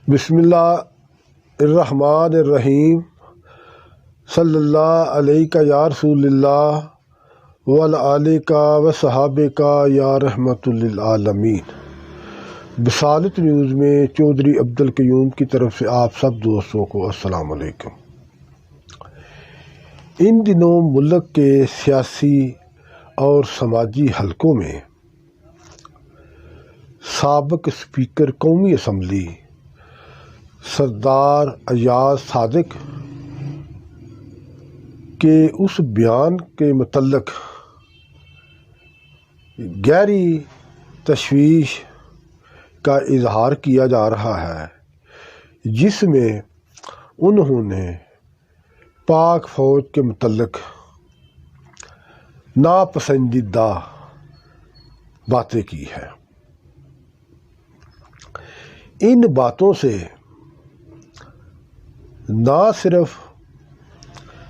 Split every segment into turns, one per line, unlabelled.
بسم اللہ الرحمن الرحیم صلی اللہ علیہ یا رسول اللہ وعلیہ و صحابہ یا رحمت للعالمین۔ بصالت نیوز میں چودھری عبدالقیوم کی طرف سے آپ سب دوستوں کو السلام علیکم۔ ان دنوں ملک کے سیاسی اور سماجی حلقوں میں سابق اسپیکر قومی اسمبلی سردار ایاز صادق کے اس بیان کے متعلق گہری تشویش کا اظہار کیا جا رہا ہے، جس میں انہوں نے پاک فوج کے متعلق ناپسندیدہ باتیں کی ہیں۔ ان باتوں سے نہ صرف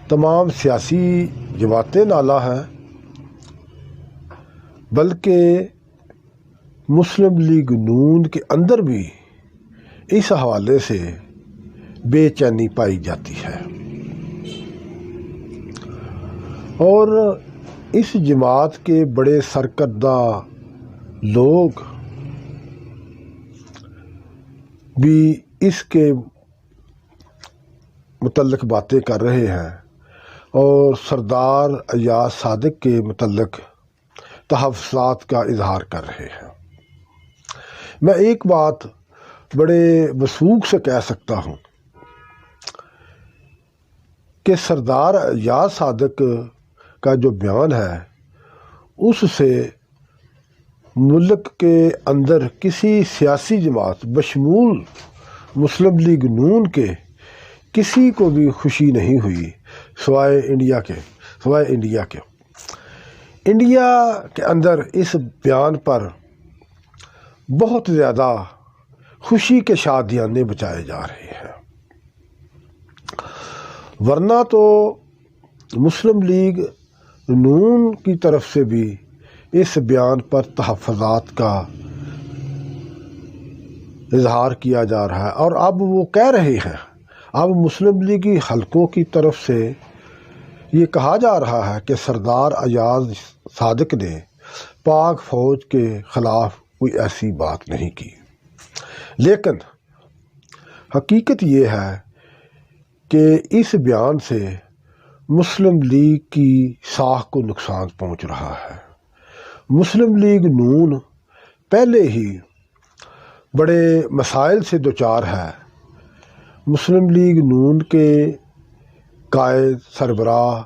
تمام سیاسی جماعتیں نالاں ہیں، بلکہ مسلم لیگ نون کے اندر بھی اس حوالے سے بے چینی پائی جاتی ہے، اور اس جماعت کے بڑے سرکردہ لوگ بھی اس کے متعلق باتیں کر رہے ہیں اور سردار ایاز صادق کے متعلق تحفظات کا اظہار کر رہے ہیں۔ میں ایک بات بڑے وثوق سے کہہ سکتا ہوں کہ سردار ایاز صادق کا جو بیان ہے، اس سے ملک کے اندر کسی سیاسی جماعت بشمول مسلم لیگ نون کے کسی کو بھی خوشی نہیں ہوئی سوائے انڈیا کے۔ انڈیا کے اندر اس بیان پر بہت زیادہ خوشی کے شادیانے بچائے جا رہے ہیں، ورنہ تو مسلم لیگ نون کی طرف سے بھی اس بیان پر تحفظات کا اظہار کیا جا رہا ہے، اور اب وہ کہہ رہے ہیں، اب مسلم لیگی حلقوں کی طرف سے یہ کہا جا رہا ہے کہ سردار ایاز صادق نے پاک فوج کے خلاف کوئی ایسی بات نہیں کی، لیکن حقیقت یہ ہے کہ اس بیان سے مسلم لیگ کی ساکھ کو نقصان پہنچ رہا ہے۔ مسلم لیگ نون پہلے ہی بڑے مسائل سے دوچار ہے۔ مسلم لیگ نون کے قائد سربراہ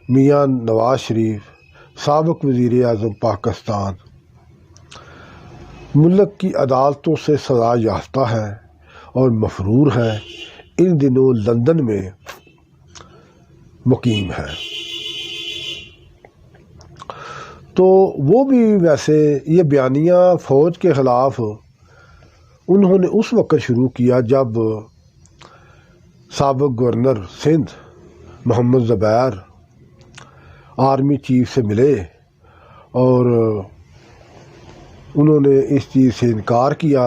میاں نواز شریف، سابق وزیر اعظم پاکستان، ملک کی عدالتوں سے سزا یافتہ ہیں اور مفرور ہیں، ان دنوں لندن میں مقیم ہیں۔ تو وہ بھی ویسے یہ بیانیہ فوج کے خلاف انہوں نے اس وقت شروع کیا جب سابق گورنر سندھ محمد زبیر آرمی چیف سے ملے اور انہوں نے اس چیز سے انکار کیا،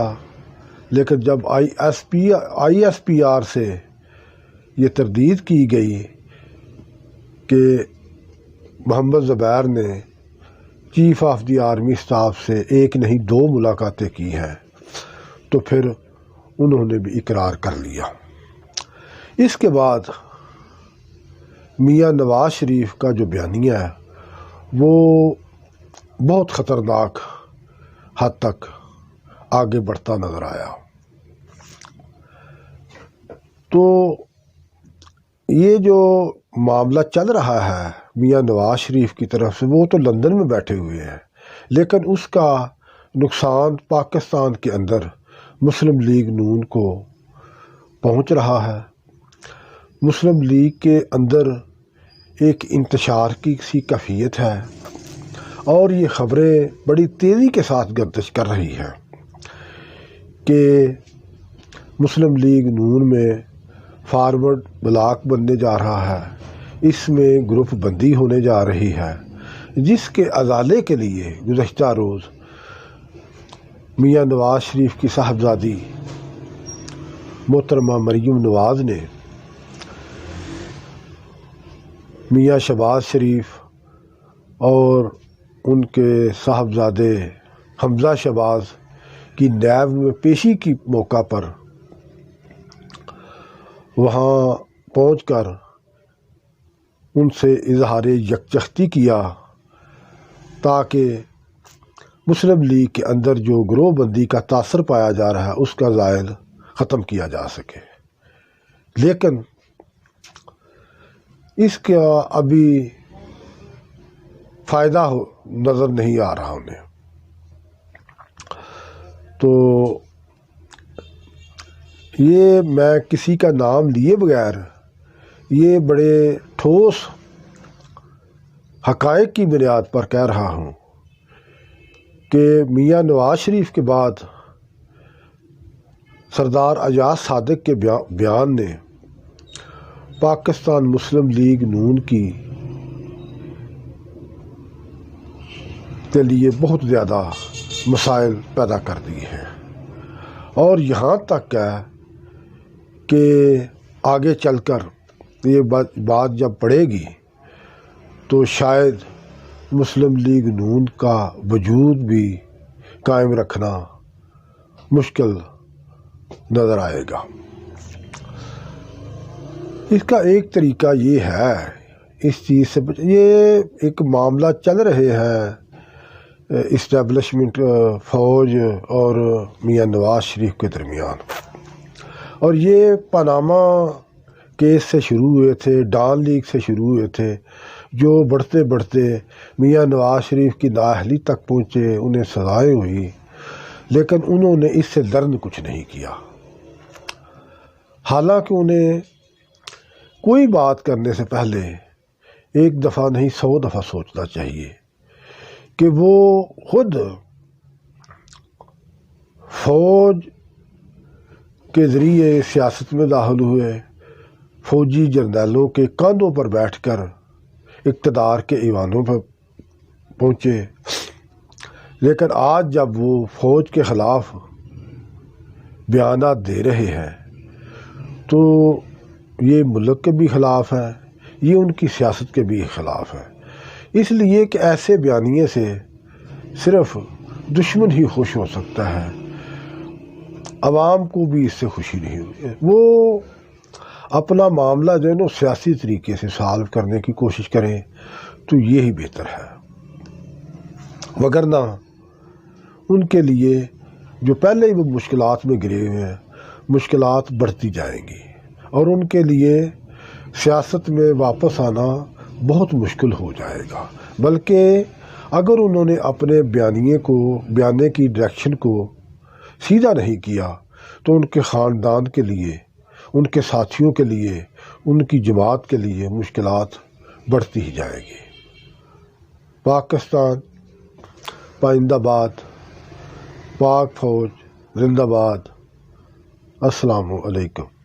لیکن جب آئی ایس پی آر سے یہ تردید کی گئی کہ محمد زبیر نے chief of the army staff سے ایک نہیں 2 ملاقاتیں کی ہیں، تو پھر انہوں نے بھی اقرار کر لیا۔ اس کے بعد میاں نواز شریف کا جو بیانیہ ہے وہ بہت خطرناک حد تک آگے بڑھتا نظر آیا۔ تو یہ جو معاملہ چل رہا ہے میاں نواز شریف کی طرف سے، وہ تو لندن میں بیٹھے ہوئے ہیں، لیکن اس کا نقصان پاکستان کے اندر مسلم لیگ نون کو پہنچ رہا ہے۔ مسلم لیگ کے اندر ایک انتشار کی سی کیفیت ہے، اور یہ خبریں بڑی تیزی کے ساتھ گردش کر رہی ہیں کہ مسلم لیگ نون میں فارورڈ بلاک بننے جا رہا ہے، اس میں گروپ بندی ہونے جا رہی ہے، جس کے ازالے کے لیے گزشتہ روز میاں نواز شریف کی صاحبزادی محترمہ مریم نواز نے میاں شہباز شریف اور ان کے صاحبزادے حمزہ شہباز کی نیب میں پیشی کی موقع پر وہاں پہنچ کر ان سے اظہار یکجہتی کیا تاکہ مسلم لیگ کے اندر جو گروہ بندی کا تاثر پایا جا رہا ہے اس کا زائل ختم کیا جا سکے، لیکن اس کا ابھی فائدہ نظر نہیں آ رہا انہیں۔ تو یہ میں کسی کا نام لیے بغیر یہ بڑے ٹھوس حقائق کی بنیاد پر کہہ رہا ہوں کہ میاں نواز شریف کے بعد سردار ایاز صادق کے بیان نے پاکستان مسلم لیگ نون کے لیے بہت زیادہ مسائل پیدا کر دیے ہیں، اور یہاں تک ہے کہ آگے چل کر یہ بات جب پڑے گی تو شاید مسلم لیگ نون کا وجود بھی قائم رکھنا مشکل نظر آئے گا۔ اس کا ایک طریقہ یہ ہے، اس چیز سے یہ ایک معاملہ چل رہے ہیں اسٹیبلشمنٹ فوج اور میاں نواز شریف کے درمیان، اور یہ پاناما کیس سے شروع ہوئے تھے، ڈان لیگ سے شروع ہوئے تھے، جو بڑھتے بڑھتے میاں نواز شریف کی نااہلی تک پہنچے، انہیں سزائیں ہوئی، لیکن انہوں نے اس سے درد کچھ نہیں کیا۔ حالانکہ انہیں کوئی بات کرنے سے پہلے ایک دفعہ نہیں 100 دفعہ سوچنا چاہیے کہ وہ خود فوج کے ذریعے سیاست میں داخل ہوئے، فوجی جرنیلوں کے کاندھوں پر بیٹھ کر اقتدار کے ایوانوں پر پہنچے، لیکن آج جب وہ فوج کے خلاف بیانات دے رہے ہیں تو یہ ملک کے بھی خلاف ہے، یہ ان کی سیاست کے بھی خلاف ہے، اس لیے کہ ایسے بیانیے سے صرف دشمن ہی خوش ہو سکتا ہے، عوام کو بھی اس سے خوشی نہیں ہوئی۔ وہ اپنا معاملہ جو ہے نا سیاسی طریقے سے سالو کرنے کی کوشش کریں تو یہی بہتر ہے، وگرنہ ان کے لیے جو پہلے ہی وہ مشکلات میں گرے ہوئے ہیں، مشکلات بڑھتی جائیں گی، اور ان کے لیے سیاست میں واپس آنا بہت مشکل ہو جائے گا۔ بلکہ اگر انہوں نے اپنے بیانے کی ڈائریکشن کو سیدھا نہیں کیا تو ان کے خاندان کے لیے، ان کے ساتھیوں کے لیے، ان کی جماعت کے لیے مشکلات بڑھتی ہی جائے گی۔ پاکستان پائندہ باد، پاک فوج زندہ باد۔ السلام علیکم۔